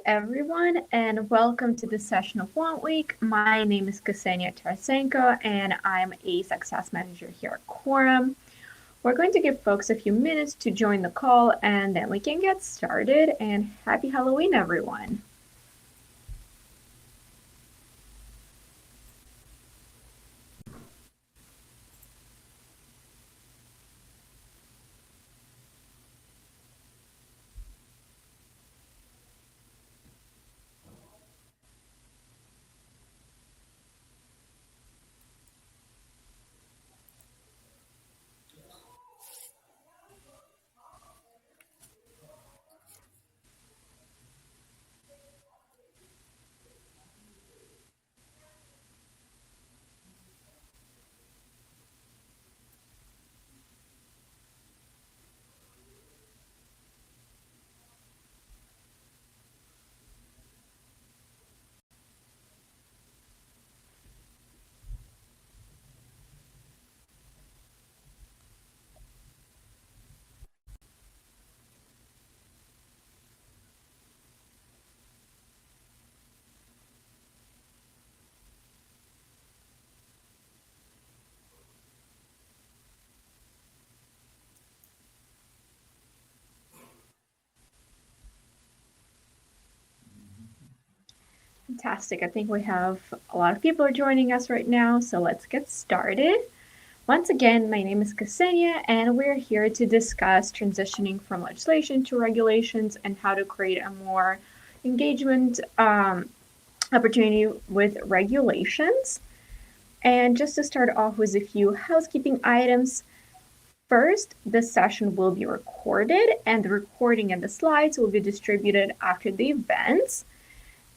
everyone, and welcome to this session of Wonk Week. My name is Ksenia Tarasenko, and I'm a success manager here at Quorum. We're going to give folks a few minutes to join the call, and then we can get started. And happy Halloween, everyone. Fantastic. I think we have a lot of people are joining us right now, so let's get started. Once again, my name is Ksenia, and we're here to discuss transitioning from legislation to regulations and how to create a more engagement opportunity with regulations. And just to start off with a few housekeeping items. First, this session will be recorded, and the recording and the slides will be distributed after the event.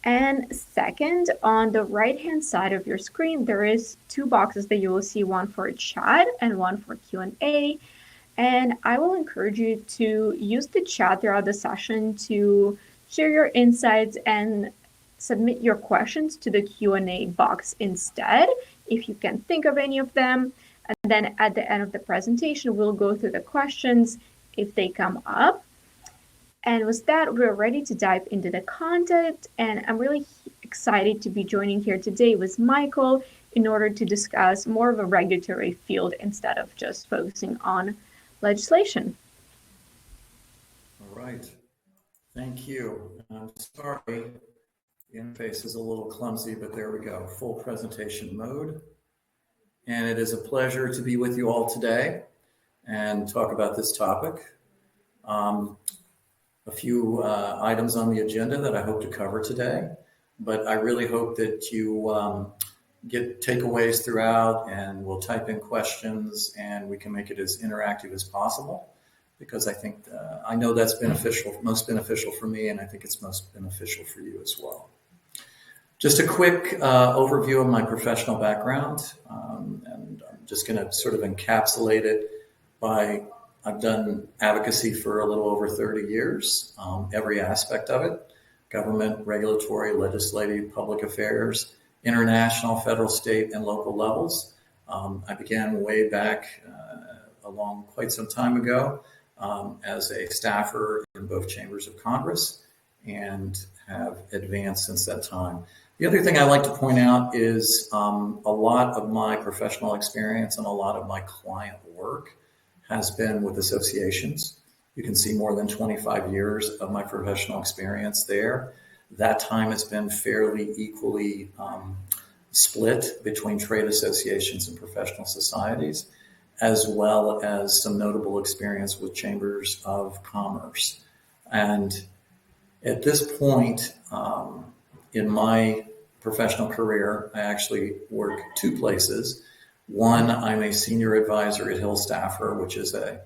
And second, on the right-hand side of your screen, there is two boxes that you will see, one for chat and one for Q&A. And I will encourage you to use the chat throughout the session to share your insights and submit your questions to the Q&A box instead, if you can think of any of them. And then at the end of the presentation, we'll go through the questions if they come up. And with that, we're ready to dive into the content. And I'm really excited to be joining here today with Michael in order to discuss more of a regulatory field instead of just focusing on legislation. All right. Thank you. I'm sorry, the interface is a little clumsy, but there we go. Full presentation mode. And it is a pleasure to be with you all today and talk about this topic. A few items on the agenda that I hope to cover today, but I really hope that you get takeaways throughout, and we'll type in questions and we can make it as interactive as possible, because I think I know that's most beneficial for me, and I think it's most beneficial for you as well. Just a quick overview of my professional background, and I'm just going to sort of encapsulate it by I've done advocacy for a little over 30 years, every aspect of it: government, regulatory, legislative, public affairs, international, federal, state, and local levels. I began way back along quite some time ago as a staffer in both chambers of Congress, and have advanced since that time. The other thing I like to point out is a lot of my professional experience and a lot of my client work has been with associations. You can see more than 25 years of my professional experience there. That time has been fairly equally split between trade associations and professional societies, as well as some notable experience with chambers of commerce. And at this point in my professional career, I actually work two places. One, I'm a senior advisor at Hill Staffer, which is a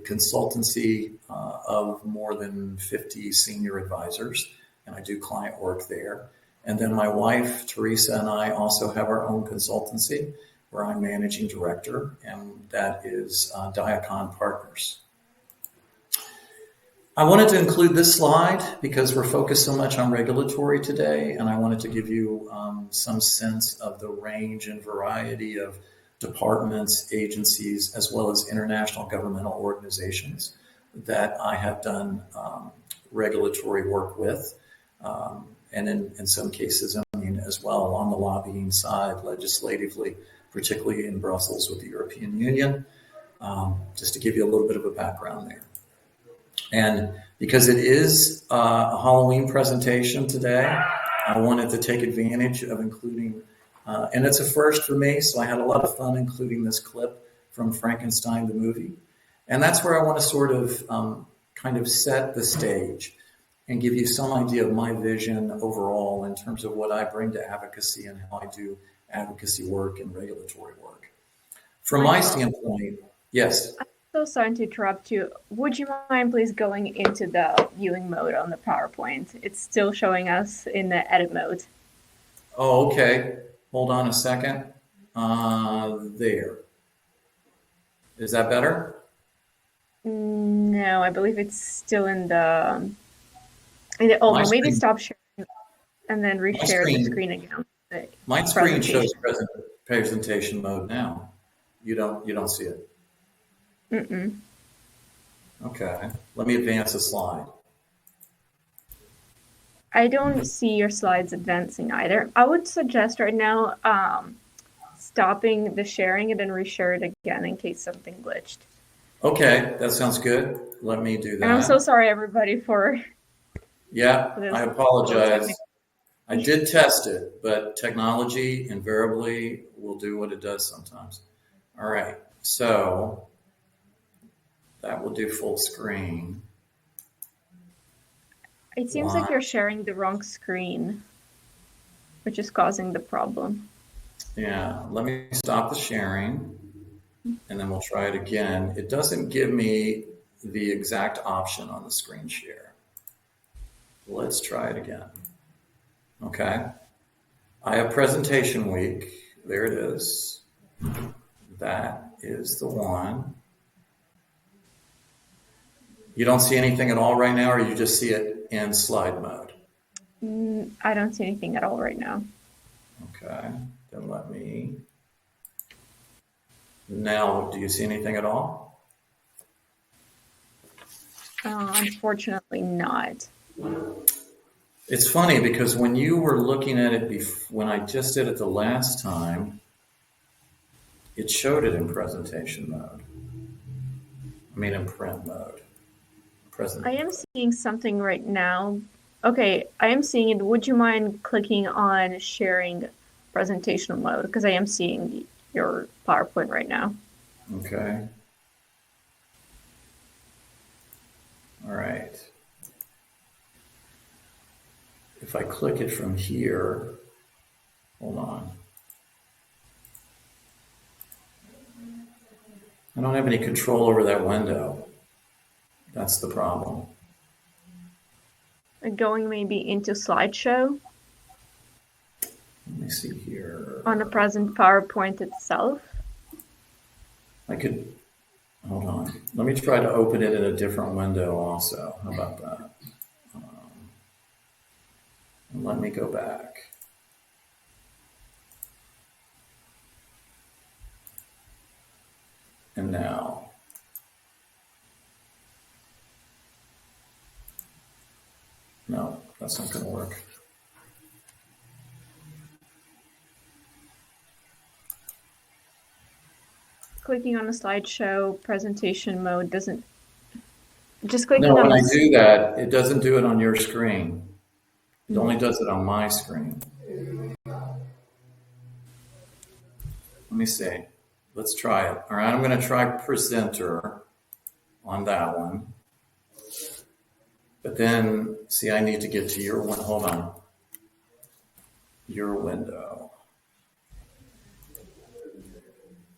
consultancy of more than 50 senior advisors, and I do client work there. And then my wife, Teresa, and I also have our own consultancy where I'm managing director, and that is Diacon Partners. I wanted to include this slide because we're focused so much on regulatory today, and I wanted to give you some sense of the range and variety of departments, agencies, as well as international governmental organizations that I have done regulatory work with. and in some cases, as well on the lobbying side, legislatively, particularly in Brussels with the European Union, just to give you a little bit of a background there. And because it is a Halloween presentation today, I wanted to take advantage of including, and it's a first for me, so I had a lot of fun including this clip from Frankenstein the movie. And that's where I want to sort of kind of set the stage and give you some idea of my vision overall in terms of what I bring to advocacy and how I do advocacy work and regulatory work. From my Michael, standpoint, yes. I'm so sorry to interrupt you. Would you mind please going into the viewing mode on the PowerPoint? It's still showing us in the edit mode. Oh, okay. Hold on a second. There. Is that better? No, I believe it's still in the old My one. Maybe screen, stop sharing and then my reshare the screen, screen again. The my screen shows presentation. presentation mode now. You don't see it. Mm-mm. Okay. Let me advance a slide. I don't see your slides advancing either. I would suggest right now stopping the sharing it and reshare it again in case something glitched. Okay, that sounds good. Let me do And I'm so that. sorry, everybody, for Yeah, this I little technical. apologize. I did test it, but technology invariably will do what it does sometimes. All right, so that will do full screen. It seems One, like you're sharing the wrong screen, which is causing the problem. yeah, let me stop the sharing and then we'll try it again. It doesn't give me the exact option on the screen share. Let's try it again. Okay, I have presentation week. There it is. That is the one. You don't see anything at all right now, or you just see it in slide mode? I don't see anything at all right now. Okay, then let me. Now, do you see anything at all? Unfortunately not. It's funny because when you were looking at it, when I just did it the last time, it showed it in presentation mode. I mean, in print mode. Present. I am seeing something right now. Okay, I am seeing it. Would you mind clicking on sharing presentational mode? Because I am seeing your PowerPoint right now. Okay. All right. If I click it from here, hold on. I don't have any control over that window. That's the problem. Going maybe into slideshow Let me see here. on the present PowerPoint itself. I could, hold on. Let me try to open it in a different window also. How about that? And let me go back. And now. No, that's not going to work. Clicking on the slideshow presentation mode doesn't. Just clicking No, on when I this. do that, it doesn't do it on your screen. It only does it on my screen. Let me see. Let's try it. All right, I'm going to try presenter on that one. But then, see, I need to get to your one. Hold on. Your window.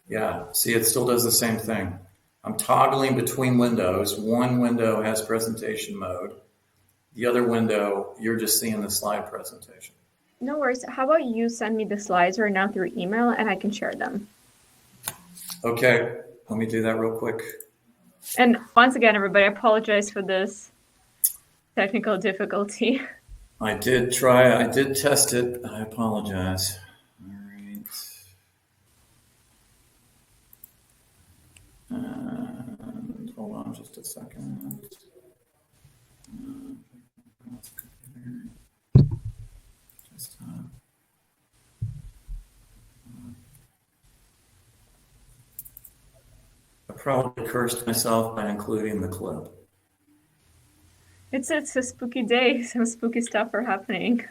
Yeah, see, it still does the same thing. I'm toggling between windows. One window has presentation mode. The other window, you're just seeing the slide presentation. No worries. How about you send me the slides right now through email and I can share them. Okay, let me do that real quick. And once again, everybody, I apologize for this technical difficulty. I did test it. I apologize. All right. And hold on just a second. I probably cursed myself by including the clip. It's a spooky day, so spooky stuff are happening.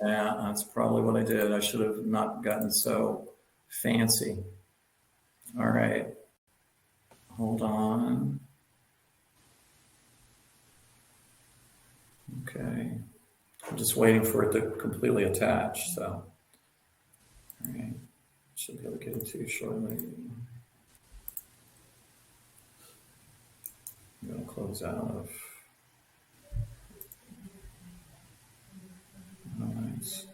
Yeah, that's probably what I did. I should have not gotten so fancy. All right. Hold on. Okay. I'm just waiting for it to completely attach. So, all right. Should be able to get it to you shortly. I'm going to close out of. Nice.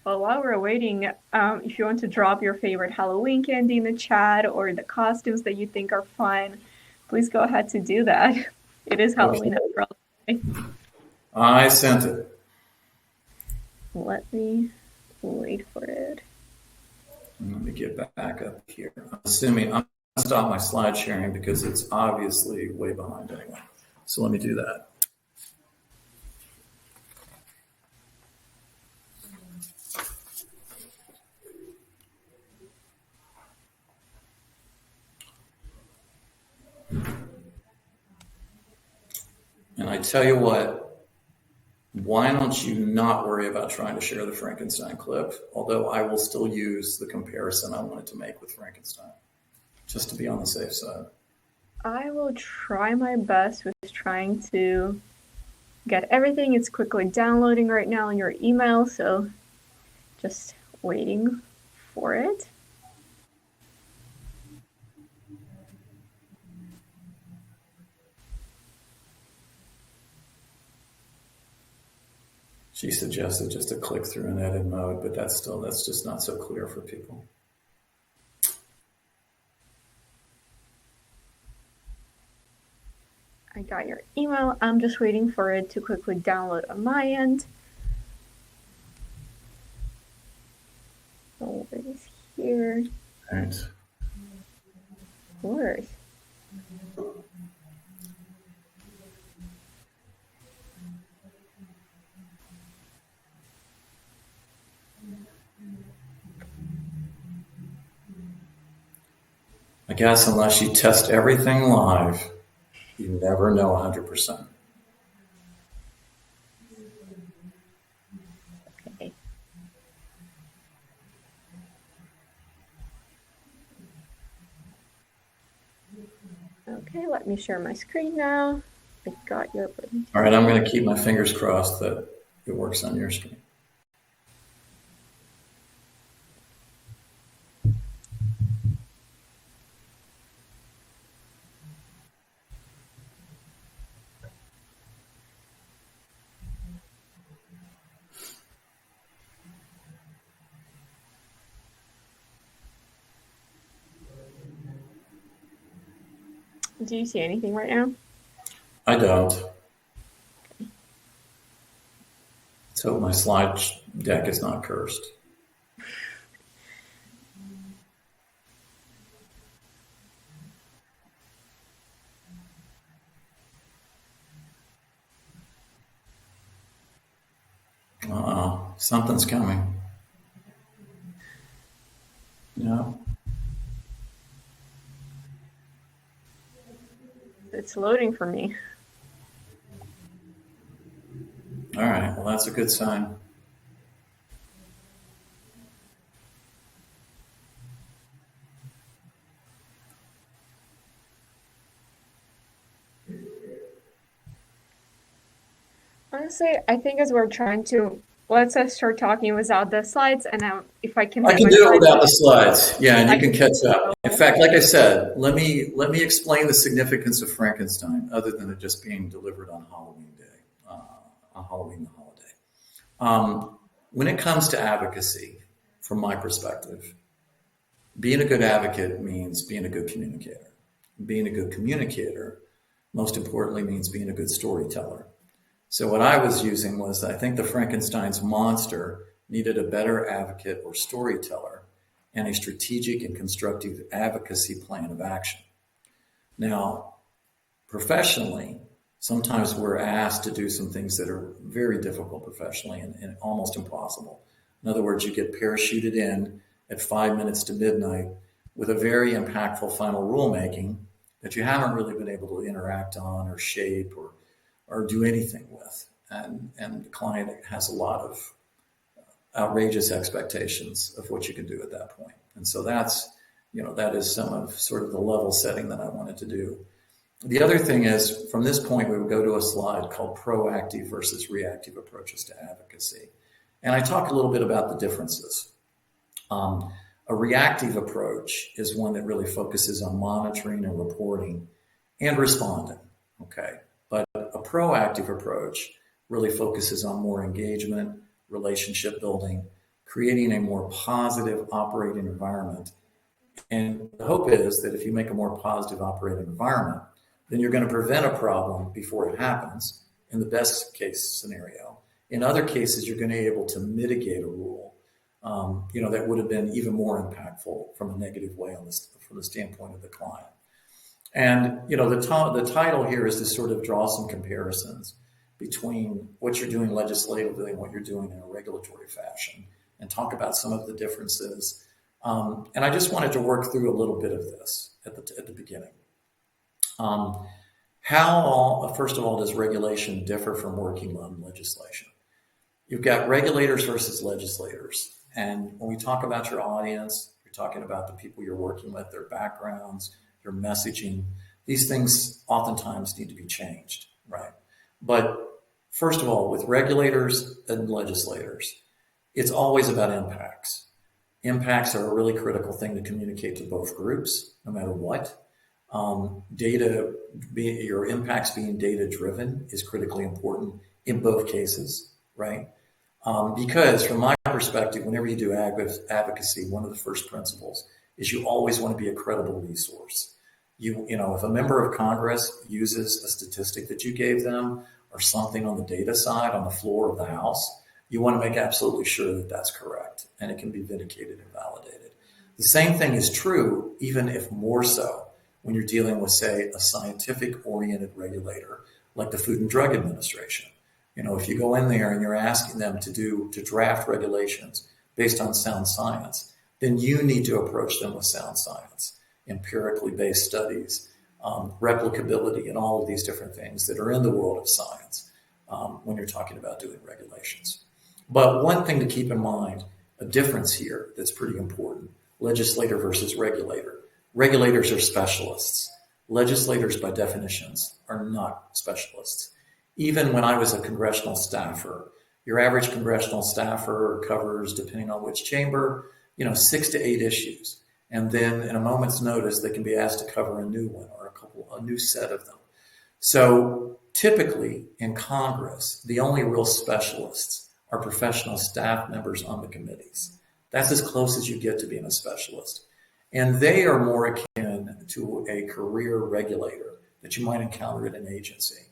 Well, while we're waiting, if you want to drop your favorite Halloween candy in the chat or the costumes that you think are fun, please go ahead to do that. It is Halloween after all. I sent it. Let me wait for it. Let me get back up here. I'm assuming I'm going to stop my slide sharing because it's obviously way behind anyway. So let me do that. And I tell you what, why don't you not worry about trying to share the Frankenstein clip, although I will still use the comparison I wanted to make with Frankenstein, just to be on the safe side. I will try my best with trying to get everything. It's quickly downloading right now in your email, so just waiting for it. She suggested just to click through in edit mode, but that's just not so clear for people. I got your email. I'm just waiting for it to quickly download on my end. Oh, it is here. All right. Of course. I guess unless you test everything live, you never know 100%. Okay. Okay, let me share my screen now. I got your button. All right, I'm going to keep my fingers crossed that it works on your screen. Do you see anything right now? I don't. Let's hope my slide deck is not cursed. Uh-oh, something's coming. No. It's loading for me. All right, well, that's a good sign. Honestly, I think as we're trying to, let's start talking without the slides, and if I can. I can do it without the slides. Yeah, and you can catch up. In fact, like I said, let me explain the significance of Frankenstein, other than it just being delivered on Halloween Day, on Halloween the holiday. When it comes to advocacy, from my perspective, being a good advocate means being a good communicator. Being a good communicator, most importantly, means being a good storyteller. So what I was using was, I think the Frankenstein's monster needed a better advocate or storyteller and a strategic and constructive advocacy plan of action. Now, professionally, Sometimes we're asked to do some things that are very difficult professionally and almost impossible. In other words, you get parachuted in at 5 minutes to midnight with a very impactful final rulemaking that you haven't really been able to interact on or shape or do anything with. And the client has a lot of outrageous expectations of what you can do at that point. And so that is some of sort of the level setting that I wanted to do. The other thing is, from this point, we would go to a slide called proactive versus reactive approaches to advocacy. And I talk a little bit about the differences. A reactive approach is one that really focuses on monitoring and reporting and responding, okay? But a proactive approach really focuses on more engagement, relationship building, creating a more positive operating environment. And the hope is that if you make a more positive operating environment, then you're going to prevent a problem before it happens in the best case scenario. In other cases, you're going to be able to mitigate a rule, that would have been even more impactful from a negative way from the standpoint of the client. And, the title here is to sort of draw some comparisons between what you're doing legislatively and what you're doing in a regulatory fashion and talk about some of the differences. And I just wanted to work through a little bit of this at the beginning. First of all, does regulation differ from working on legislation? You've got regulators versus legislators. And when we talk about your audience, you're talking about the people you're working with, their backgrounds, your messaging. These things oftentimes need to be changed, right? But first of all, with regulators and legislators, it's always about impacts. Impacts are a really critical thing to communicate to both groups, no matter what. Your impacts being data driven is critically important in both cases, right? Because from my perspective, whenever you do advocacy, one of the first principles is you always want to be a credible resource. If a member of Congress uses a statistic that you gave them or something on the data side on the floor of the House, you want to make absolutely sure that that's correct and it can be vindicated and validated. The same thing is true, even if more so, when you're dealing with, say, a scientific-oriented regulator like the Food and Drug Administration. If you go in there and you're asking them to draft regulations based on sound science, then you need to approach them with sound science, empirically based studies, replicability, and all of these different things that are in the world of science when you're talking about doing regulations. But one thing to keep in mind, a difference here that's pretty important, legislator versus regulator. Regulators are specialists. Legislators, by definitions, are not specialists. Even when I was a congressional staffer, your average congressional staffer covers, depending on which chamber, 6 to 8 issues. And then in a moment's notice, they can be asked to cover a new one or a new set of them. So typically in Congress, the only real specialists are professional staff members on the committees. That's as close as you get to being a specialist. And they are more akin to a career regulator that you might encounter at an agency.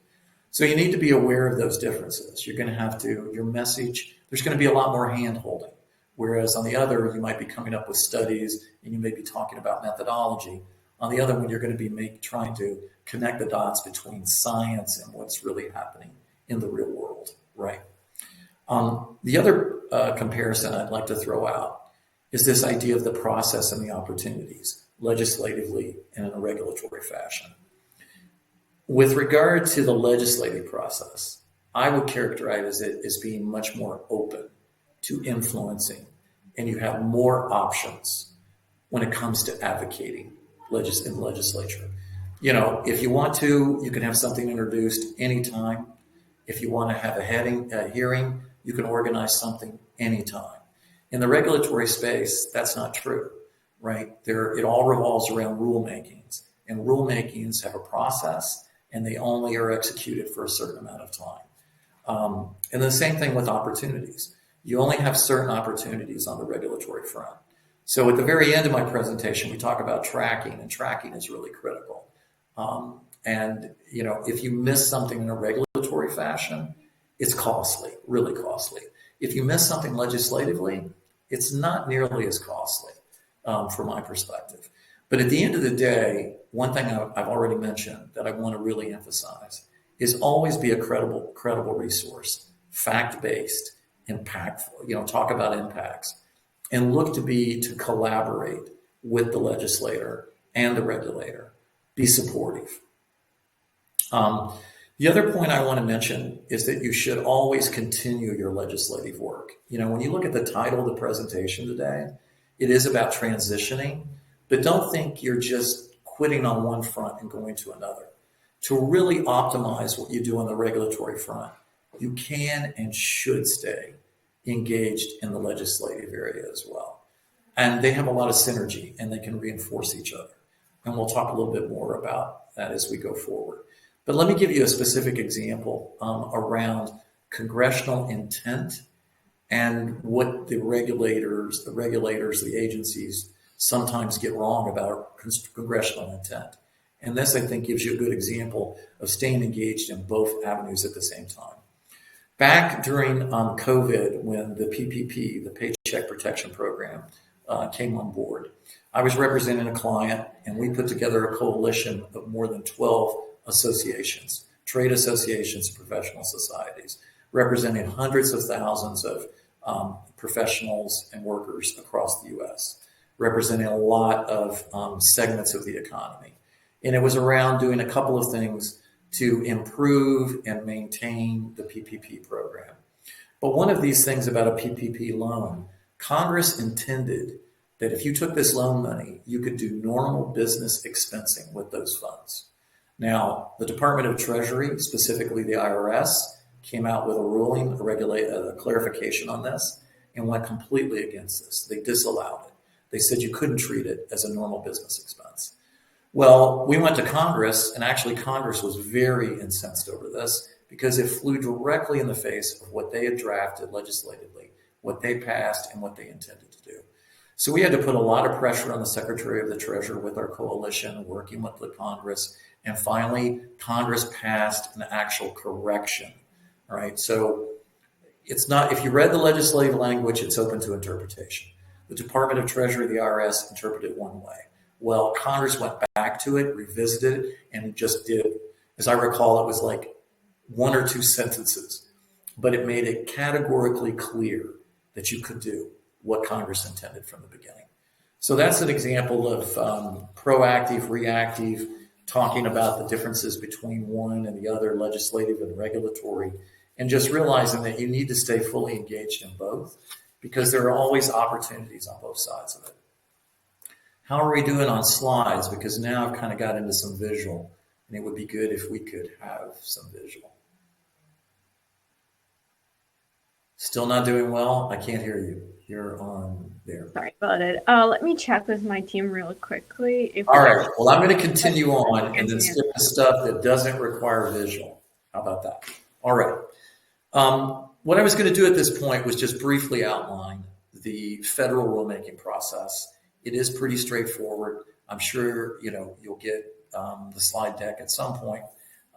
So you need to be aware of those differences. You're going to have to, your message, there's going to be a lot more hand holding. Whereas on the other, you might be coming up with studies and you may be talking about methodology. On the other one, you're going to be trying to connect the dots between science and what's really happening in the real world, right? The other comparison I'd like to throw out is this idea of the process and the opportunities, legislatively and in a regulatory fashion. With regard to the legislative process, I would characterize it as being much more open to influencing, and you have more options when it comes to advocating in legislature. If you want to, you can have something introduced anytime. If you want to have a hearing, you can organize something anytime. In the regulatory space, that's not true, right? It all revolves around rulemakings, and rulemakings have a process, and they only are executed for a certain amount of time. And the same thing with opportunities. You only have certain opportunities on the regulatory front. So at the very end of my presentation, we talk about tracking, and tracking is really critical. If you miss something in a regulatory fashion, it's costly, really costly. If you miss something legislatively, it's not nearly as costly from my perspective. But at the end of the day, one thing I've already mentioned that I want to really emphasize is always be a credible resource, fact-based, impactful, talk about impacts, and look to collaborate with the legislator and the regulator. Be supportive. Um, the other point I want to mention is that you should always continue your legislative work. When you look at the title of the presentation today, it is about transitioning, but don't think you're just quitting on one front and going to another. To really optimize what you do on the regulatory front, you can and should stay engaged in the legislative area as well. And they have a lot of synergy and they can reinforce each other. And we'll talk a little bit more about that as we go forward. But let me give you a specific example around congressional intent and what the regulators, the agencies sometimes get wrong about congressional intent. And this, I think, gives you a good example of staying engaged in both avenues at the same time. Back during COVID, when the PPP, the Paycheck Protection Program, came on board, I was representing a client, and we put together a coalition of more than 12 associations, trade associations, professional societies, representing hundreds of thousands of professionals and workers across the U.S., representing a lot of segments of the economy. And it was around doing a couple of things to improve and maintain the PPP program. But one of these things about a PPP loan, Congress intended that if you took this loan money, you could do normal business expensing with those funds. Now, the Department of Treasury, specifically the IRS, came out with a ruling, a clarification on this, and went completely against this. They disallowed it. They said you couldn't treat it as a normal business expense. Well, we went to Congress, and actually Congress was very incensed over this because it flew directly in the face of what they had drafted legislatively, what they passed, and what they intended to do. So we had to put a lot of pressure on the Secretary of the Treasury with our coalition, working with the Congress, and finally Congress passed an actual correction. All right, so it's not, if you read the legislative language, it's open to interpretation. The Department of Treasury, the IRS, interpreted it one way. Well, Congress went back to it, revisited it, and just did, as I recall, it was like one or two sentences, but it made it categorically clear that you could do what Congress intended from the beginning. So that's an example of proactive, reactive, talking about the differences between one and the other, legislative and regulatory, and just realizing that you need to stay fully engaged in both because there are always opportunities on both sides of it. How are we doing on slides? Because now I've kind of got into some visual, and it would be good if we could have some visual. Still not doing well? I can't hear you. You're on there. Sorry about it. Let me check with my team real quickly. All right. Well, I'm going to continue on and then skip the stuff that doesn't require visual. How about that? All right. What I was going to do at this point was just briefly outline the federal rulemaking process. It is pretty straightforward. I'm sure you'll get the slide deck at some point,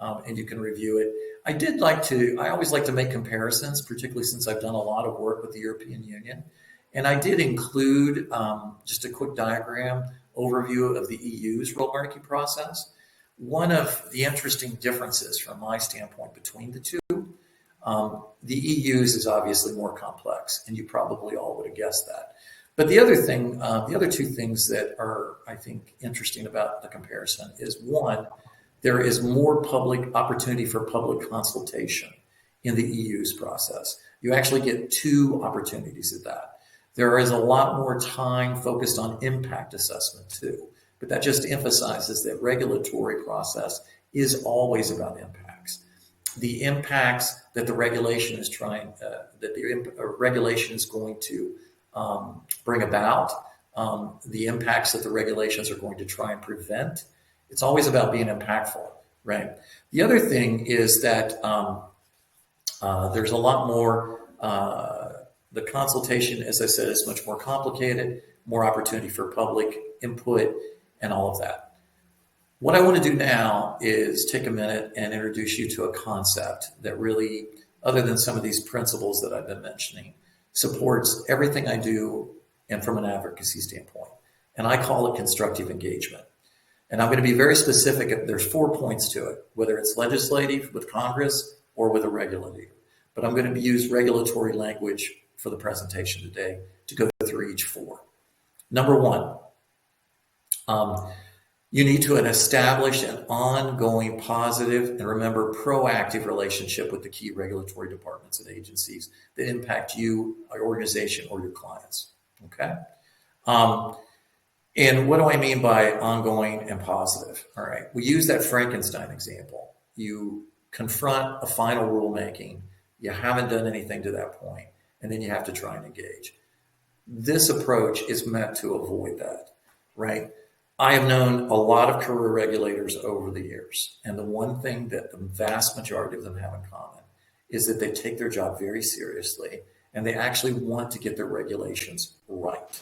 and you can review it. I always like to make comparisons, particularly since I've done a lot of work with the European Union. And I did include just a quick diagram overview of the EU's rulemaking process. One of the interesting differences from my standpoint between the two, the EU's is obviously more complex, and you probably all would have guessed that. But the other two things that are, I think, interesting about the comparison is one, there is more public opportunity for public consultation in the EU's process. You actually get two opportunities at that. There is a lot more time focused on impact assessment too, but that just emphasizes that regulatory process is always about impacts. The impacts that the regulation is regulation is going to bring about, the impacts that the regulations are going to try and prevent. It's always about being impactful, right? The other thing is that there's a lot more, the consultation, as I said, is much more complicated, more opportunity for public input and all of that. What I want to do now is take a minute and introduce you to a concept that really, other than some of these principles that I've been mentioning, supports everything I do and from an advocacy standpoint. And I call it constructive engagement. And I'm going to be very specific. There's 4 points to it, whether it's legislative with Congress or with a regulator. But I'm going to use regulatory language for the presentation today to go through each four. Number one, you need to establish an ongoing positive and remember proactive relationship with the key regulatory departments and agencies that impact you, your organization, or your clients. Okay. And what do I mean by ongoing and positive? All right. We use that Frankenstein example. You confront a final rulemaking. You haven't done anything to that point, and then you have to try and engage. This approach is meant to avoid that, right? I have known a lot of career regulators over the years, and the one thing that the vast majority of them have in common is that they take their job very seriously, and they actually want to get their regulations right,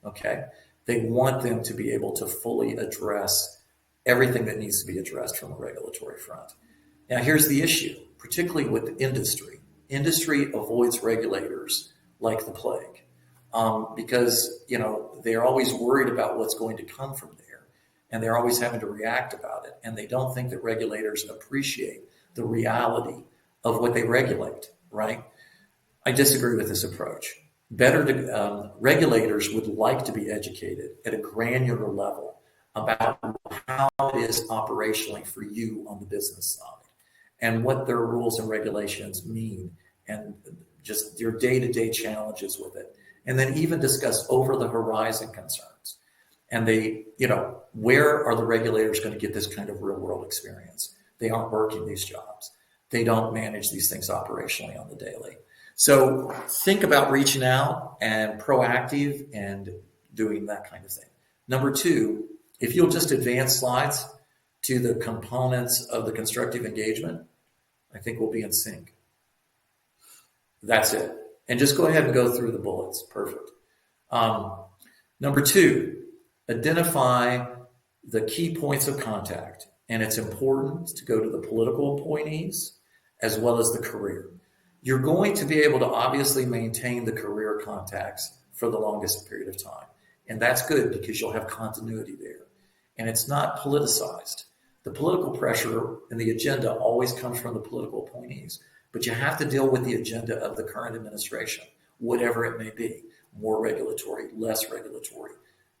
okay? They want them to be able to fully address everything that needs to be addressed from a regulatory front. Now, here's the issue, particularly with industry. Industry avoids regulators like the plague. Because they're always worried about what's going to come from there, and they're always having to react about it, and they don't think that regulators appreciate the reality of what they regulate. Right? I disagree with this approach. Regulators would like to be educated at a granular level about how it is operationally for you on the business side, and what their rules and regulations mean, and just your day-to-day challenges with it. And then even discuss over the horizon concerns. And where are the regulators going to get this kind of real world experience? They aren't working these jobs. They don't manage these things operationally on the daily. So think about reaching out and proactive and doing that kind of thing. Number two, if you'll just advance slides to the components of the constructive engagement, I think we'll be in sync. That's it. And just go ahead and go through the bullets. Perfect. Number two, identify the key points of contact. And it's important to go to the political appointees as well as the career. You're going to be able to obviously maintain the career contacts for the longest period of time. And that's good because you'll have continuity there. And it's not politicized. The political pressure and the agenda always comes from the political appointees. But you have to deal with the agenda of the current administration, whatever it may be, more regulatory, less regulatory.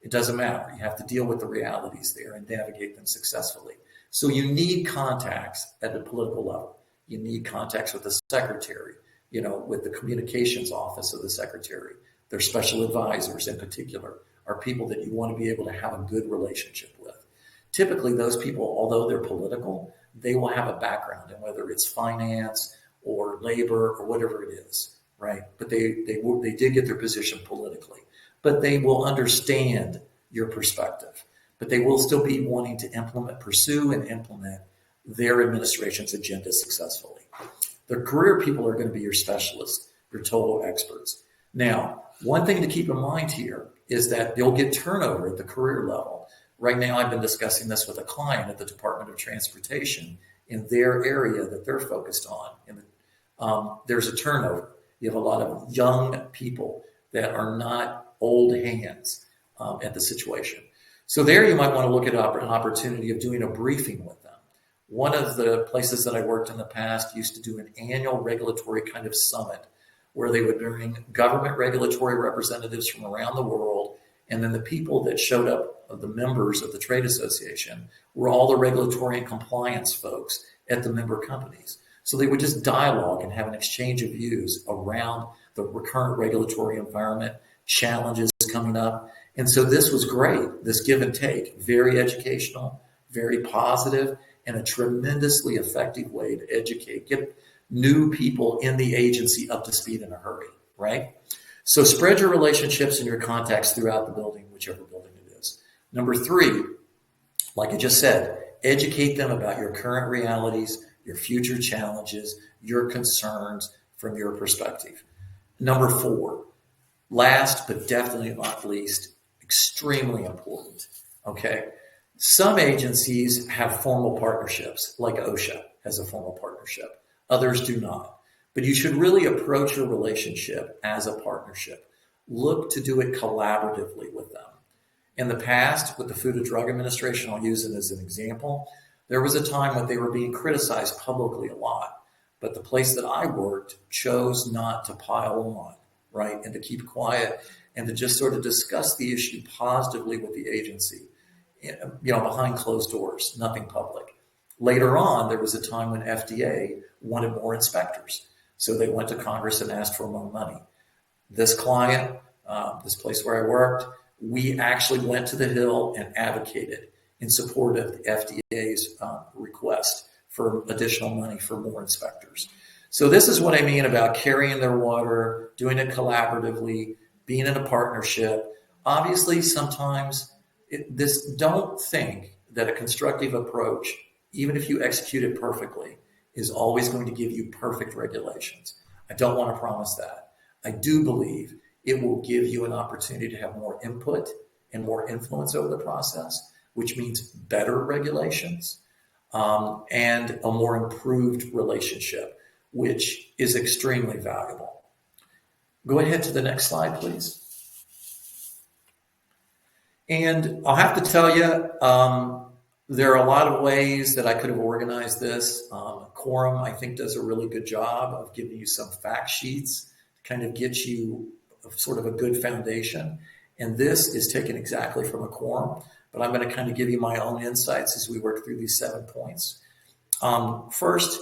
It doesn't matter. You have to deal with the realities there and navigate them successfully. So you need contacts at the political level. You need contacts with the secretary, with the communications office of the secretary. Their special advisors in particular are people that you want to be able to have a good relationship with. Typically, those people, although they're political, they will have a background in whether it's finance or labor or whatever it is, right? But they did get their position politically, but they will understand your perspective, but they will still be wanting to pursue and implement their administration's agenda successfully. The career people are going to be your specialists, your total experts. Now, one thing to keep in mind here is that you'll get turnover at the career level. Right now, I've been discussing this with a client at the Department of Transportation in their area that they're focused on. There's a turnover. You have a lot of young people that are not old hands at the situation. So there you might want to look at an opportunity of doing a briefing with them. One of the places that I worked in the past used to do an annual regulatory kind of summit where they would bring government regulatory representatives from around the world. And then the people that showed up, the members of the trade association, were all the regulatory and compliance folks at the member companies. So they would just dialogue and have an exchange of views around the current regulatory environment, challenges coming up. And so this was great, this give and take, very educational, very positive, and a tremendously effective way to educate, get new people in the agency up to speed in a hurry, right? So spread your relationships and your contacts throughout the building, whichever building it is. Number three, like I just said, educate them about your current realities, your future challenges, your concerns from your perspective. Number four, last but definitely not least, extremely important, okay? Some agencies have formal partnerships, like OSHA has a formal partnership. Others do not. But you should really approach your relationship as a partnership. Look to do it collaboratively with them. In the past, with the Food and Drug Administration, I'll use it as an example, there was a time when they were being criticized publicly a lot. But the place that I worked chose not to pile on, right, and to keep quiet and to just sort of discuss the issue positively with the agency, behind closed doors, nothing public. Later on, there was a time when FDA wanted more inspectors. So they went to Congress and asked for more money. This client, this place where I worked, we actually went to the Hill and advocated in support of the FDA's request for additional money for more inspectors. So this is what I mean about carrying their water, doing it collaboratively, being in a partnership. Obviously, sometimes don't think that a constructive approach, even if you execute it perfectly, is always going to give you perfect regulations. I don't want to promise that. I do believe it will give you an opportunity to have more input and more influence over the process, which means better regulations and a more improved relationship, which is extremely valuable. Go ahead to the next slide, please. And I'll have to tell you, there are a lot of ways that I could have organized this. Quorum, I think, does a really good job of giving you some fact sheets to kind of get you sort of a good foundation. And this is taken exactly from a quorum, but I'm going to kind of give you my own insights as we work through these 7 points. First,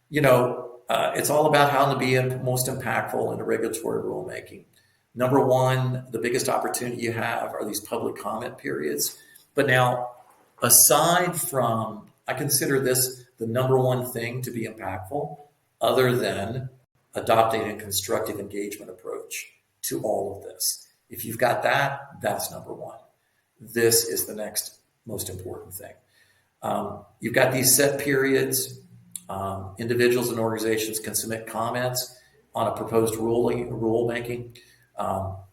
it's all about how to be most impactful in a regulatory rulemaking. Number one, the biggest opportunity you have are these public comment periods. But now, aside from, I consider this the number one thing to be impactful, other than adopting a constructive engagement approach to all of this. If you've got that, that's number one. This is the next most important thing. You've got these set periods. Individuals and organizations can submit comments on a proposed rulemaking.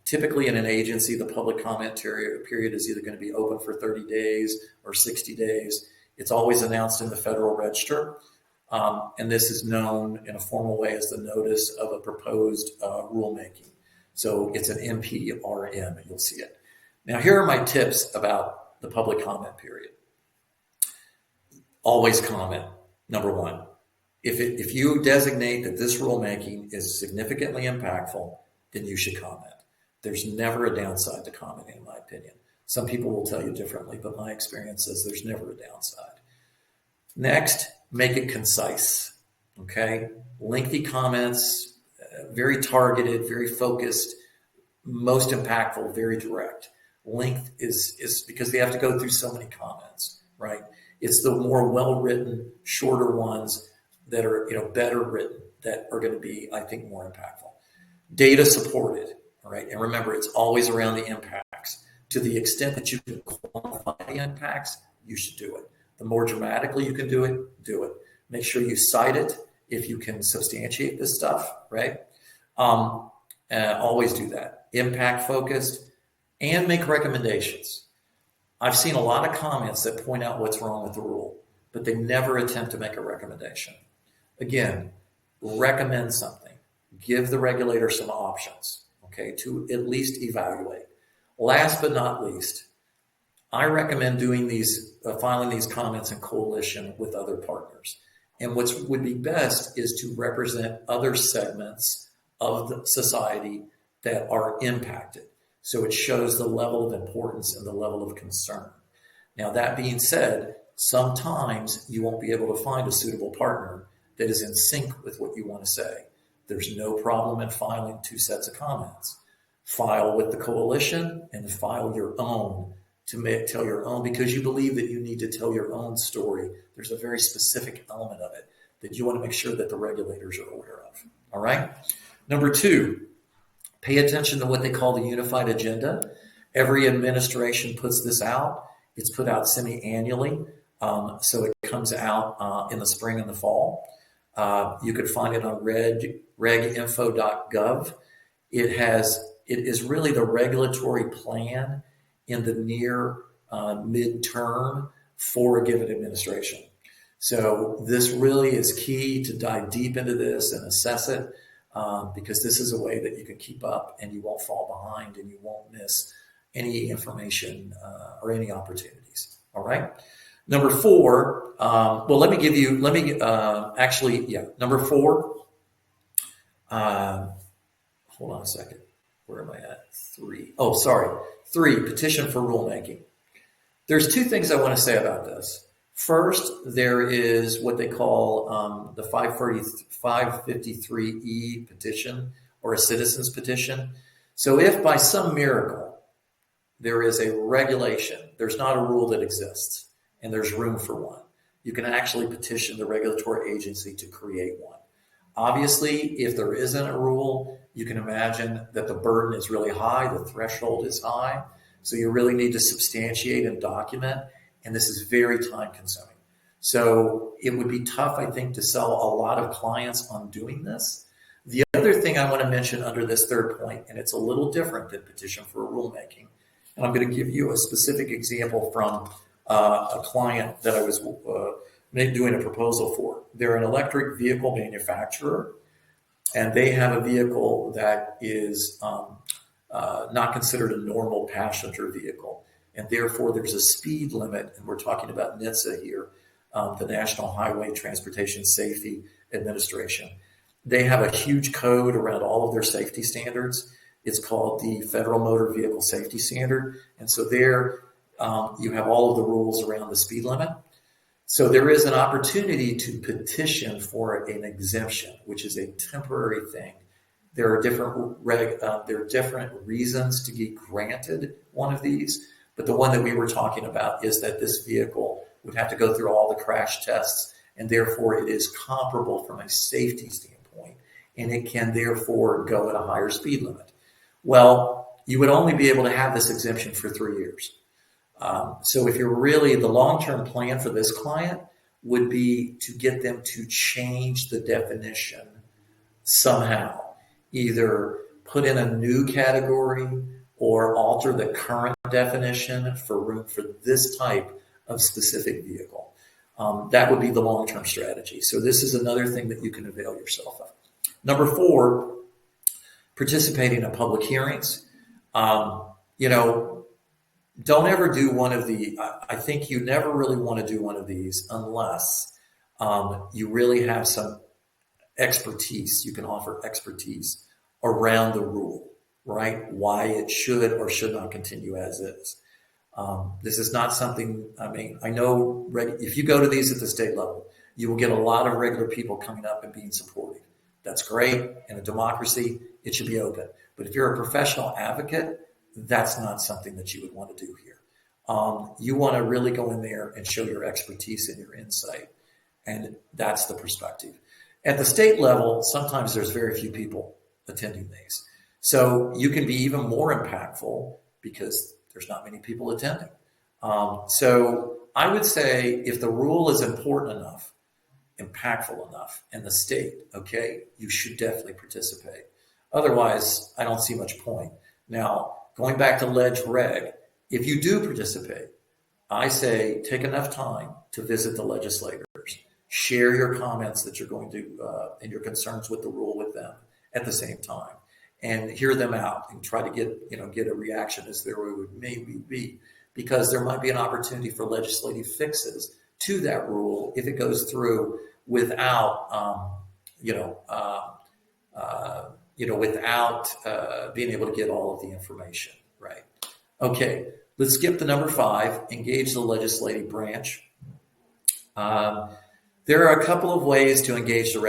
Typically in an agency, the public comment period is either going to be open for 30 days or 60 days. It's always announced in the Federal Register. And this is known in a formal way as the notice of a proposed rulemaking. So it's an NPRM, you'll see it. Now, here are my tips about the public comment period. Always comment, number one. If you designate that this rulemaking is significantly impactful, then you should comment. There's never a downside to commenting, in my opinion. Some people will tell you differently, but my experience says there's never a downside. Next, make it concise, okay? Lengthy comments, very targeted, very focused, most impactful, very direct. Length is because they have to go through so many comments, right? It's the more well-written, shorter ones that are, better written that are going to be, I think, more impactful. Data supported, all right? And remember, it's always around the impacts. To the extent that you can quantify the impacts, you should do it. The more dramatically you can do it, do it. Make sure you cite it if you can substantiate this stuff, right? Always do that. Impact focused and make recommendations. I've seen a lot of comments that point out what's wrong with the rule, but they never attempt to make a recommendation. Again, recommend something. Give the regulator some options, okay, to at least evaluate. Last but not least, I recommend doing filing these comments in coalition with other partners. And what would be best is to represent other segments of the society that are impacted. So it shows the level of importance and the level of concern. Now, that being said, sometimes you won't be able to find a suitable partner that is in sync with what you want to say. There's no problem in filing 2 sets of comments. File with the coalition and file your own to tell your own, because you believe that you need to tell your own story. There's a very specific element of it that you want to make sure that the regulators are aware of. All right. Number 2, pay attention to what they call the unified agenda. Every administration puts this out. It's put out semi-annually. So it comes out in the spring and the fall. You could find it on reginfo.gov. It is really the regulatory plan in the near midterm for a given administration. So this really is key to dive deep into this and assess it, because this is a way that you can keep up and you won't fall behind and you won't miss any information or any opportunities. All right. Number four, well, let me give you, let me actually, yeah, number four, uh, hold on a second. Where am I at? Three. Oh, sorry. Three, petition for rulemaking. There's two things I want to say about this. First, there is what they call the 553E petition or a citizen's petition. So if by some miracle there is a regulation, there's not a rule that exists, and there's room for one, you can actually petition the regulatory agency to create one. Obviously, if there isn't a rule, you can imagine that the burden is really high, the threshold is high. So you really need to substantiate and document, and this is very time consuming. So it would be tough, I think, to sell a lot of clients on doing this. The other thing I want to mention under this third point, and it's a little different than petition for rulemaking, and I'm going to give you a specific example from a client that I was doing a proposal for. They're an electric vehicle manufacturer, and they have a vehicle that is not considered a normal passenger vehicle. And therefore, there's a speed limit, and we're talking about NHTSA here, the National Highway Transportation Safety Administration. They have a huge code around all of their safety standards. It's called the Federal Motor Vehicle Safety Standard. And so there you have all of the rules around the speed limit. So there is an opportunity to petition for an exemption, which is a temporary thing. There are different reasons to get granted one of these, but the one that we were talking about is that this vehicle would have to go through all the crash tests, and therefore it is comparable from a safety standpoint, and it can therefore go at a higher speed limit. Well, you would only be able to have this exemption for 3 years. So if you're really, the long-term plan for this client would be to get them to change the definition somehow, either put in a new category or alter the current definition for room for this type of specific vehicle. That would be the long-term strategy. So this is another thing that you can avail yourself of. Number four, participating in public hearings. Don't ever do one of the, I think you never really want to do one of these unless you really have some expertise. You can offer expertise around the rule, right? Why it should or should not continue as is. This is not something, I know if you go to these at the state level, you will get a lot of regular people coming up and being supportive. That's great. In a democracy, it should be open. But if you're a professional advocate, that's not something that you would want to do here. You want to really go in there and show your expertise and your insight. And that's the perspective. At the state level, sometimes there's very few people attending these. So you can be even more impactful because there's not many people attending. So I would say if the rule is important enough, impactful enough in the state, okay, you should definitely participate. Otherwise, I don't see much point. Now, going back to ledge reg, if you do participate, I say take enough time to visit the legislators, share your comments that you're going to, and your concerns with the rule with them at the same time, and hear them out and try to get a reaction as there would maybe be, because there might be an opportunity for legislative fixes to that rule if it goes through without, without being able to get all of the information, right? Okay, let's skip to number 5, engage the legislative branch. There are a couple of ways to engage the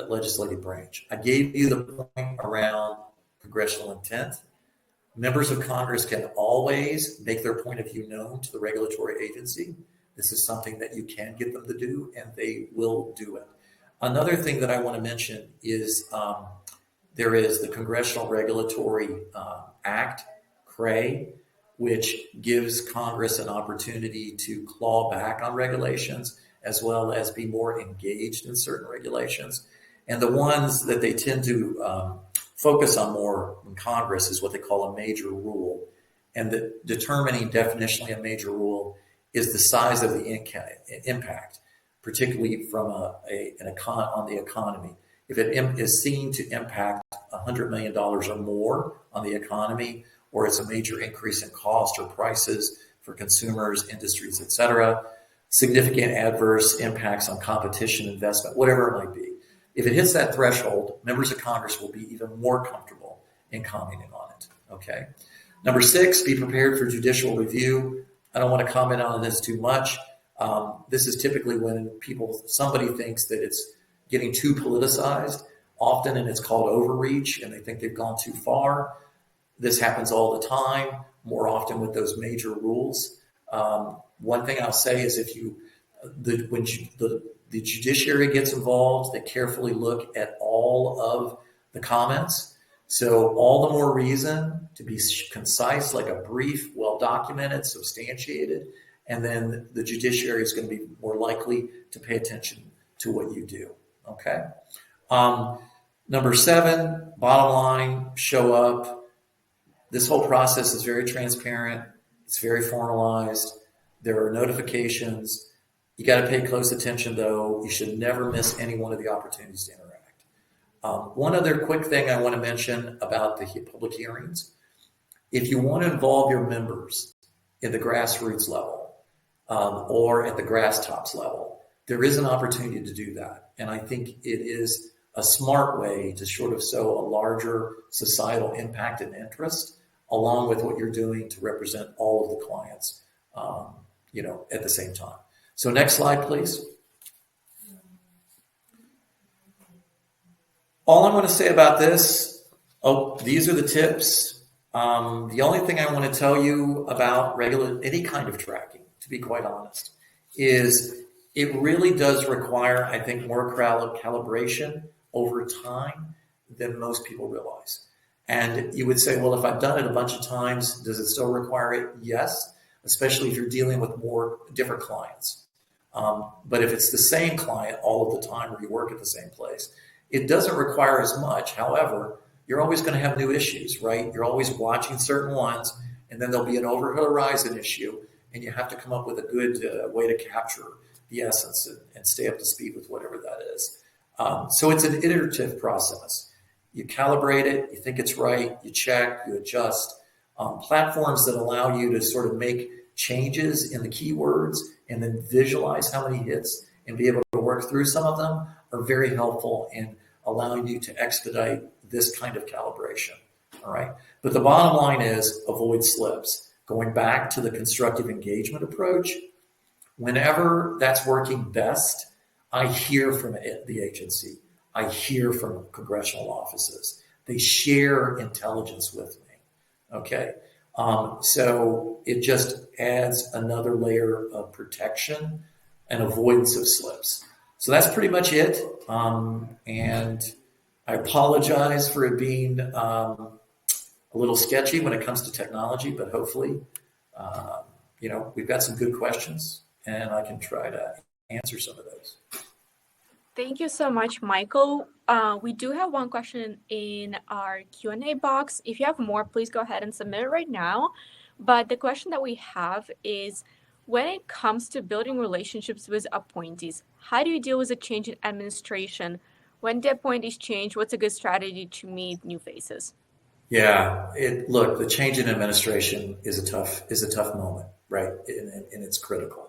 legislative branch. I gave you the point around congressional intent. Members of Congress can always make their point of view known to the regulatory agency. This is something that you can get them to do, and they will do it. Another thing that I want to mention is there is the Congressional Regulatory Act, CRAE, which gives Congress an opportunity to claw back on regulations as well as be more engaged in certain regulations. And the ones that they tend to focus on more in Congress is what they call a major rule. And determining definitionally a major rule is the size of the impact, particularly from on the economy. If it is seen to impact $100 million or more on the economy, or it's a major increase in cost or prices for consumers, industries, et cetera, significant adverse impacts on competition, investment, whatever it might be. If it hits that threshold, members of Congress will be even more comfortable in commenting on it. Okay. Number 6, be prepared for judicial review. I don't want to comment on this too much. This is typically when somebody thinks that it's getting too politicized, often, and it's called overreach, and they think they've gone too far. This happens all the time, more often with those major rules. One thing I'll say is when the judiciary gets involved, they carefully look at all of the comments. So all the more reason to be concise, like a brief, well-documented, substantiated, and then the judiciary is going to be more likely to pay attention to what you do. Okay. Number 7, bottom line, show up. This whole process is very transparent. It's very formalized. There are notifications. You got to pay close attention, though. You should never miss any one of the opportunities to interact. One other quick thing I want to mention about the public hearings. If you want to involve your members in the grassroots level or at the grass tops level, there is an opportunity to do that. And I think it is a smart way to sort of sow a larger societal impact and interest, along with what you're doing to represent all of the clients, at the same time. So next slide, please. All I'm going to say about this, these are the tips. The only thing I want to tell you about any kind of tracking, to be quite honest, is it really does require, I think, more calibration over time than most people realize. And you would say, well, if I've done it a bunch of times, does it still require it? Yes, especially if you're dealing with more different clients. But if it's the same client all of the time, or you work at the same place, it doesn't require as much. However, you're always going to have new issues, right? You're always watching certain ones, and then there'll be an over-horizon issue, and you have to come up with a good way to capture the essence and stay up to speed with whatever that is. So it's an iterative process. You calibrate it, you think it's right, you check, you adjust. Platforms that allow you to sort of make changes in the keywords and then visualize how many hits and be able to work through some of them are very helpful in allowing you to expedite this kind of calibration. All right. But the bottom line is avoid slips. Going back to the constructive engagement approach, whenever that's working best, I hear from the agency. I hear from congressional offices. They share intelligence with me. Okay. So it just adds another layer of protection and avoidance of slips. So that's pretty much it. And I apologize for it being a little sketchy when it comes to technology, but hopefully, we've got some good questions and I can try to answer some of those. Thank you so much, Michael. We do have one question in our Q&A box. If you have more, please go ahead and submit it right now. But the question that we have is, when it comes to building relationships with appointees, how do you deal with a change in administration? When the appointees change, what's a good strategy to meet new faces? Yeah, the change in administration is a tough moment, right? And it's critical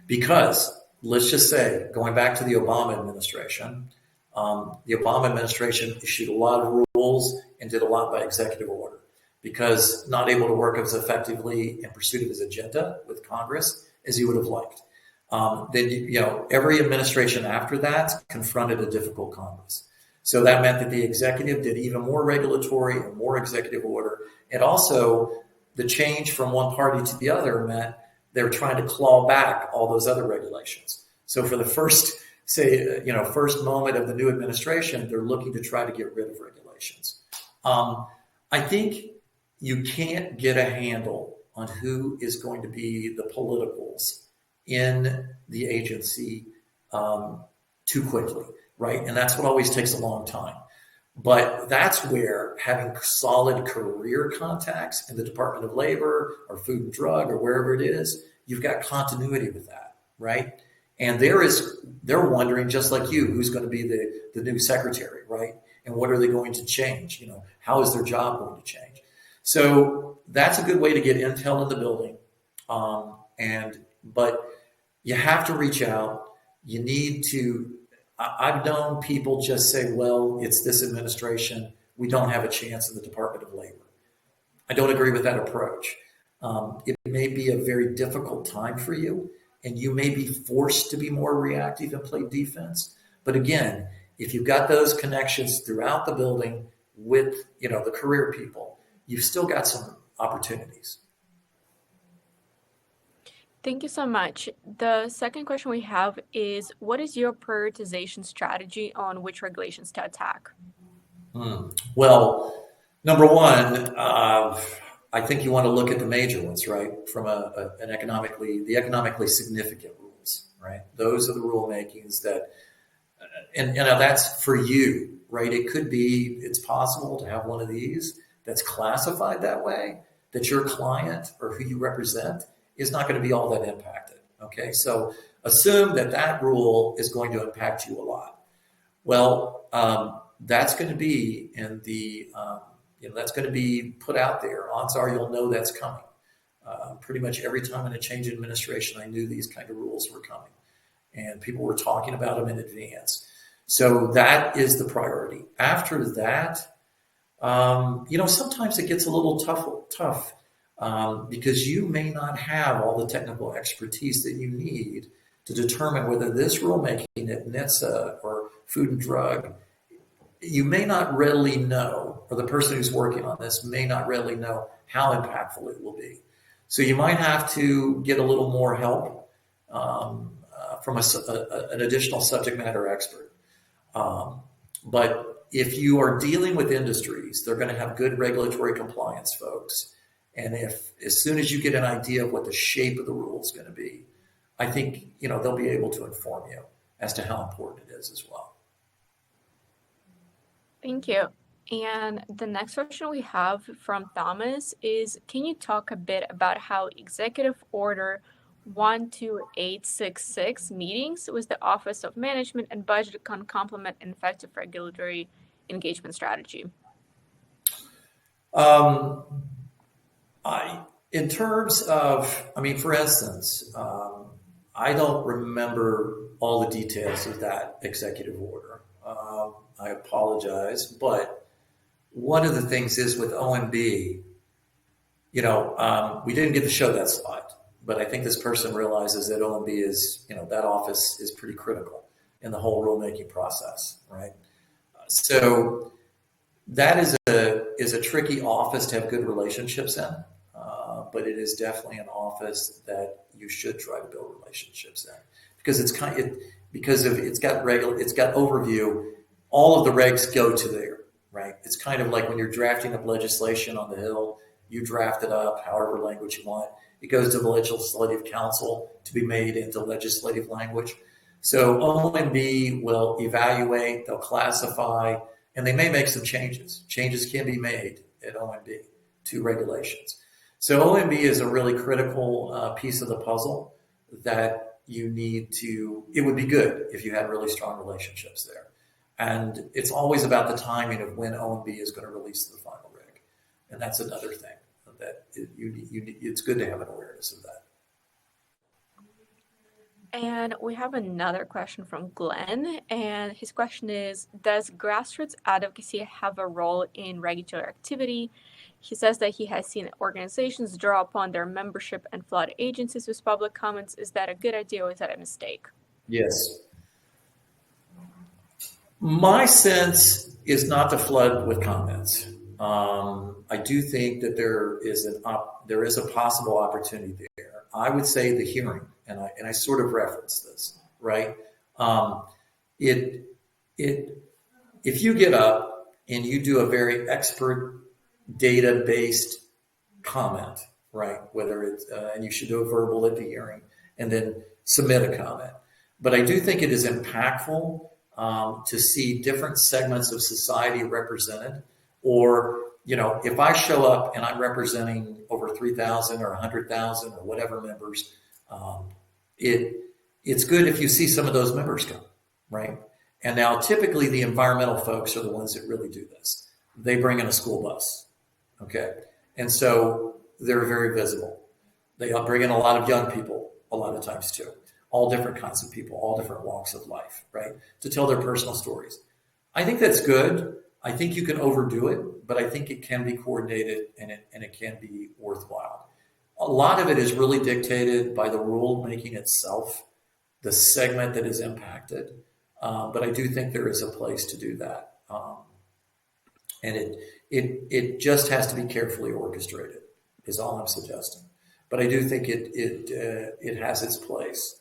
because let's just say, going back to the Obama administration, issued a lot of rules and did a lot by executive order because not able to work as effectively in pursuit of his agenda with Congress as he would have liked. Then, every administration after that confronted a difficult Congress. So that meant that the executive did even more regulatory and more executive order. And also the change from one party to the other meant they're trying to claw back all those other regulations. So for the first moment of the new administration, they're looking to try to get rid of regulations. I think you can't get a handle on who is going to be the politicals in the agency too quickly, right? And that's what always takes a long time. But that's where having solid career contacts in the Department of Labor or Food and Drug or wherever it is, you've got continuity with that, right? And they're wondering, just like you, who's going to be the new secretary, right? And what are they going to change? How is their job going to change? So that's a good way to get intel in the building. But you have to reach out. You need to. I've known people just say, "Well, it's this administration. We don't have a chance in the Department of Labor." I don't agree with that approach. It may be a very difficult time for you, and you may be forced to be more reactive and play defense. But again, if you've got those connections throughout the building with the career people, you've still got some opportunities. Thank you so much. The second question we have is, what is your prioritization strategy on which regulations to attack? Well, number one, I think you want to look at the major ones, right? From the economically significant rules, right? Those are the rule makings that, and that's for you, right? It's possible to have one of these that's classified that way, that your client or who you represent is not going to be all that impacted. Okay, so assume that rule is going to impact you a lot. Well, that's going to be that's going to be put out there. Odds are you'll know that's coming. Pretty much every time in a change in administration, I knew these kind of rules were coming, and people were talking about them in advance. So that is the priority. After that, sometimes it gets a little tough. Because you may not have all the technical expertise that you need to determine whether this rulemaking at NHTSA or Food and Drug, you may not readily know, or the person who's working on this may not readily know how impactful it will be. So you might have to get a little more help from an additional subject matter expert. But if you are dealing with industries, they're going to have good regulatory compliance folks. And as soon as you get an idea of what the shape of the rule is going to be, I think they'll be able to inform you as to how important it is as well. Thank you. And the next question we have from Thomas is, can you talk a bit about how Executive Order 12866 meetings with the Office of Management and Budget can complement an effective regulatory engagement strategy? In terms of, for instance, I don't remember all the details of that executive order. I apologize, but one of the things is with OMB, we didn't get to show that slide, but I think this person realizes that OMB is, that office is pretty critical in the whole rulemaking process, right? So that is a tricky office to have good relationships in. But it is definitely an office that you should try to build relationships in, because it's got overview. All of the regs go to there, right? It's kind of like when you're drafting up legislation on the Hill, you draft it up however language you want. It goes to the Legislative Council to be made into legislative language. So OMB will evaluate, they'll classify, and they may make some changes. Changes can be made at OMB to regulations. So OMB is a really critical piece of the puzzle that you need to, it would be good if you had really strong relationships there. And it's always about the timing of when OMB is going to release the final reg. And that's another thing that it's good to have an awareness of that. And we have another question from Glenn, and his question is, does grassroots advocacy have a role in regulatory activity? He says that he has seen organizations draw upon their membership and flood agencies with public comments. Is that a good idea or is that a mistake? Yes. My sense is not to flood with comments. I do think that there is a possible opportunity there. I would say the hearing, and I sort of referenced this, right? If you get up and you do a very expert data-based comment, right? Whether it's and you should do a verbal at the hearing and then submit a comment. But I do think it is impactful to see different segments of society represented. Or, if I show up and I'm representing over 3,000 or 100,000 or whatever members, it's good if you see some of those members come, right? And now typically the environmental folks are the ones that really do this. They bring in a school bus, okay? And so they're very visible. They bring in a lot of young people a lot of times too, all different kinds of people, all different walks of life, right? To tell their personal stories. I think that's good. I think you can overdo it, but I think it can be coordinated and it can be worthwhile. A lot of it is really dictated by the rule making itself, the segment that is impacted. But I do think there is a place to do that. And it just has to be carefully orchestrated, is all I'm suggesting. But I do think it has its place.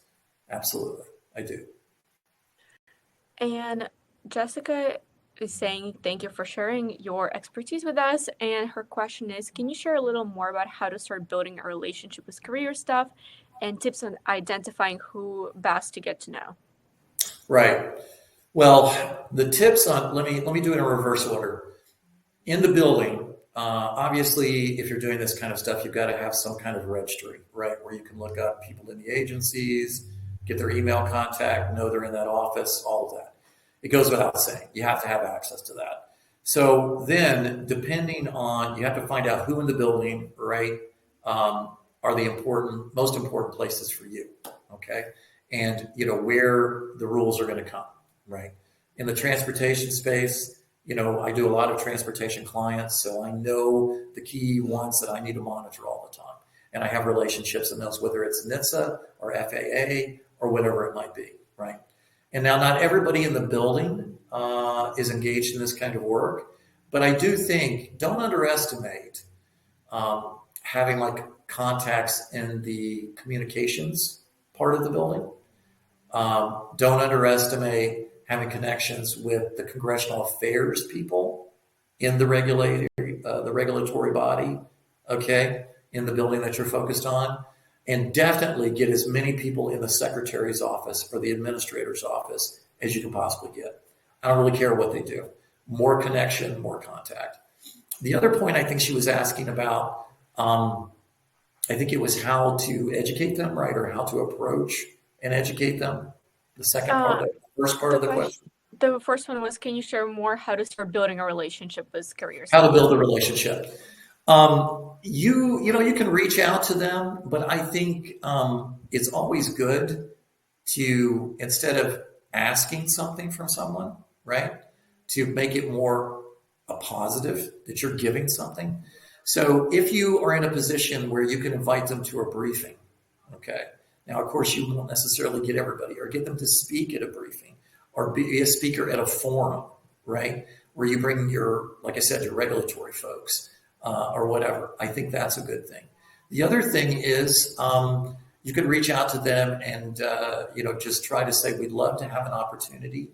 Absolutely, I do. And Jessica is saying thank you for sharing your expertise with us. And her question is, can you share a little more about how to start building a relationship with career staff and tips on identifying who best to get to know? Right. Well, the tips on let me do it in reverse order. In the building, obviously, if you're doing this kind of stuff, you've got to have some kind of registry, right, where you can look up people in the agencies, get their email contact, know they're in that office, all of that. It goes without saying. You have to have access to that. So then, depending on, you have to find out who in the building, right, are the most important places for you, okay, and where the rules are going to come, right. In the transportation space, I do a lot of transportation clients, so I know the key ones that I need to monitor all the time. And I have relationships in those, whether it's NHTSA or FAA or whatever it might be, right? And now, not everybody in the building is engaged in this kind of work, but I do think, don't underestimate having like contacts in the communications part of the building. Don't underestimate having connections with the congressional affairs people in the regulatory body, okay, in the building that you're focused on, and definitely get as many people in the secretary's office or the administrator's office as you can possibly get. I don't really care what they do. More connection, more contact. The other point I think she was asking about, I think it was how to educate them, right, or how to approach and educate them. The second part Uh, of the first part the of the question, question. the first one was, can you share more how to start building a relationship with career How to staff? build a relationship. You can reach out to them, but I think it's always good to, instead of asking something from someone, right, to make it more a positive that you're giving something. So if you are in a position where you can invite them to a briefing, okay. Now, of course, you won't necessarily get everybody or get them to speak at a briefing or be a speaker at a forum, right? Where you bring your, like I said, your regulatory folks or whatever. I think that's a good thing. The other thing is you could reach out to them and just try to say, we'd love to have an opportunity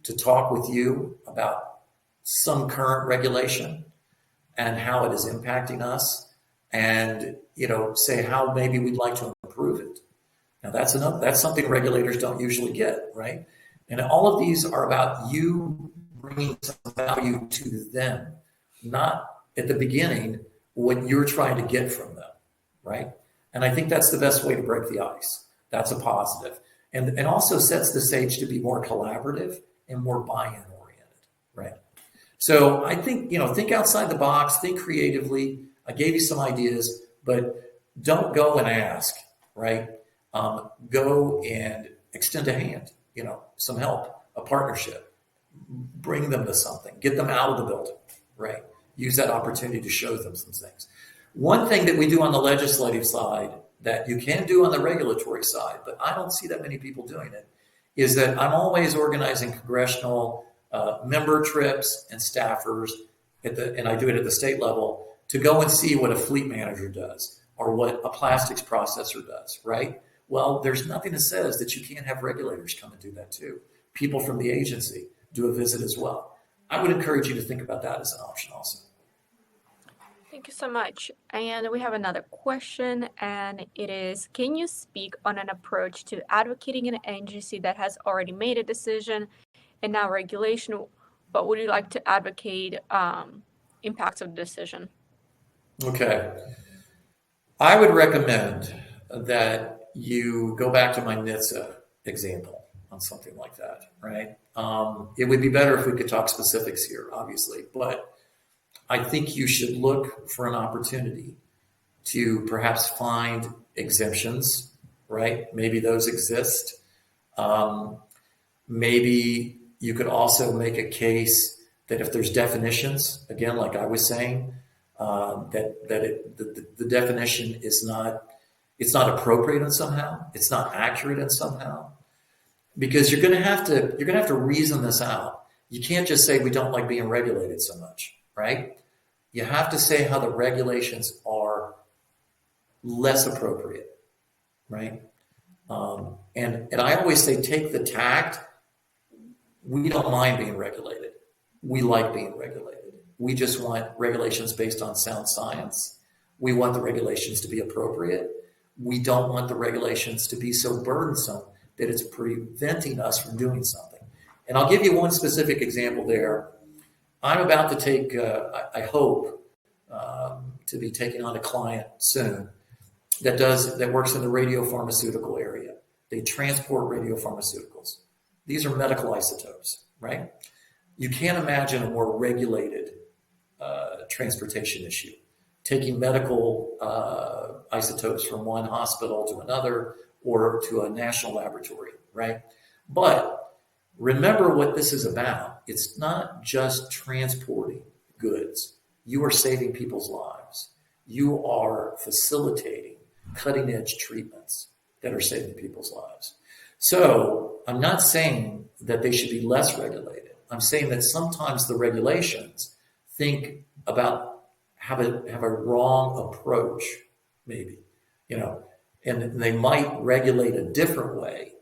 to talk with you about some current regulation and how it is impacting us, and say how maybe we'd like to improve it. Now that's something regulators don't usually get, right? And all of these are about you bringing some value to them, not at the beginning what you're trying to get from them, right? And I think that's the best way to break the ice. That's a positive. And also sets the stage to be more collaborative and more buy-in oriented, right? So I think, think outside the box, think creatively. I gave you some ideas, but don't go and ask, right? Go and extend a hand, some help, a partnership, bring them to something, get them out of the building, right? Use that opportunity to show them some things. One thing that we do on the legislative side that you can do on the regulatory side, but I don't see that many people doing it, is that I'm always organizing congressional member trips and staffers and I do it at the state level to go and see what a fleet manager does or what a plastics processor does, right? Well, there's nothing that says that you can't have regulators come and do that too. People from the agency do a visit as well. I would encourage you to think about that as an option also. Thank you so much. And we have another question, and it is, can you speak on an approach to advocating an agency that has already made a decision and now regulation? What would you like to advocate impacts of the decision? Okay. I would recommend that you go back to my NHTSA example on something like that, right? It would be better if we could talk specifics here, obviously, but I think you should look for an opportunity to perhaps find exemptions, right? Maybe those exist. Um, Maybe you could also make a case that if there's definitions, again, like I was saying, the definition is not, it's not appropriate in somehow, it's not accurate in somehow, because you're going to have to reason this out. You can't just say we don't like being regulated so much, right? You have to say how the regulations are less appropriate, right? And I always say take the tact. We don't mind being regulated. We like being regulated. We just want regulations based on sound science. We want the regulations to be appropriate. We don't want the regulations to be so burdensome that it's preventing us from doing something. And I'll give you one specific example there. I'm about to take, I hope, to be taking on a client soon that works in the radiopharmaceutical area. They transport radiopharmaceuticals. These are medical isotopes, right? You can't imagine a more regulated transportation issue. Taking medical isotopes from one hospital to another or to a national laboratory, right? But remember what this is about. It's not just transporting goods. You are saving people's lives. You are facilitating cutting edge treatments that are saving people's lives. So I'm not saying that they should be less regulated. I'm saying that sometimes the regulations think about have a wrong approach, maybe, and they might regulate a different way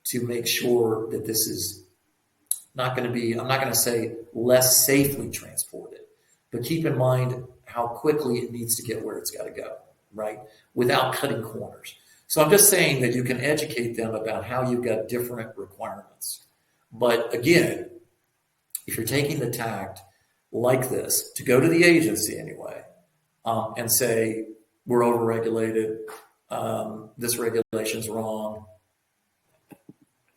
to make sure that this is not going to be, I'm not going to say less safely transported, but keep in mind how quickly it needs to get where it's got to go, right? Without cutting corners. So I'm just saying that you can educate them about how you've got different requirements. But again, if you're taking the tact like this to go to the agency anyway, and say, we're overregulated, this regulation's wrong,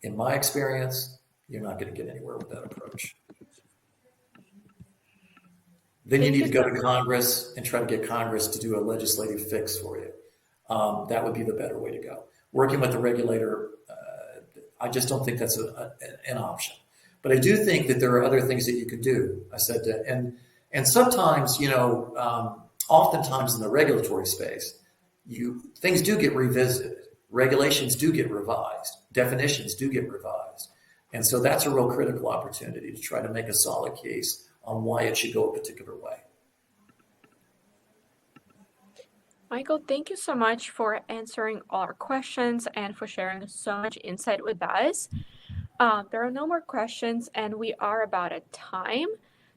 in my experience, you're not going to get anywhere with that approach. Then you Thank need you to go so to much. Congress and try to get Congress to do a legislative fix for you. That would be the better way to go. Working with the regulator, I just don't think that's an option. But I do think that there are other things that you could do. I said that, and sometimes, oftentimes in the regulatory space, things do get revisited. Regulations do get revised. Definitions do get revised. And so that's a real critical opportunity to try to make a solid case on why it should go a particular way. Michael, thank you so much for answering all our questions and for sharing so much insight with us. There are no more questions, and we are about at time.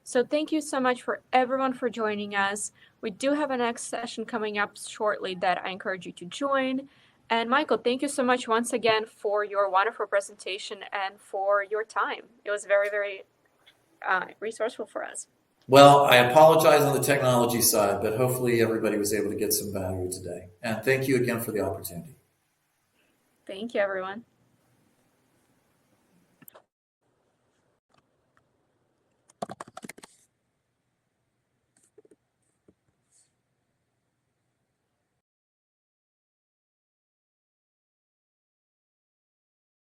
So thank you so much for everyone for joining us. We do have a next session coming up shortly that I encourage you to join. And Michael, thank you so much once again for your wonderful presentation and for your time. It was very, very resourceful for us. Well, I apologize on the technology side, but hopefully everybody was able to get some value today. And thank you again for the opportunity. Thank you, everyone.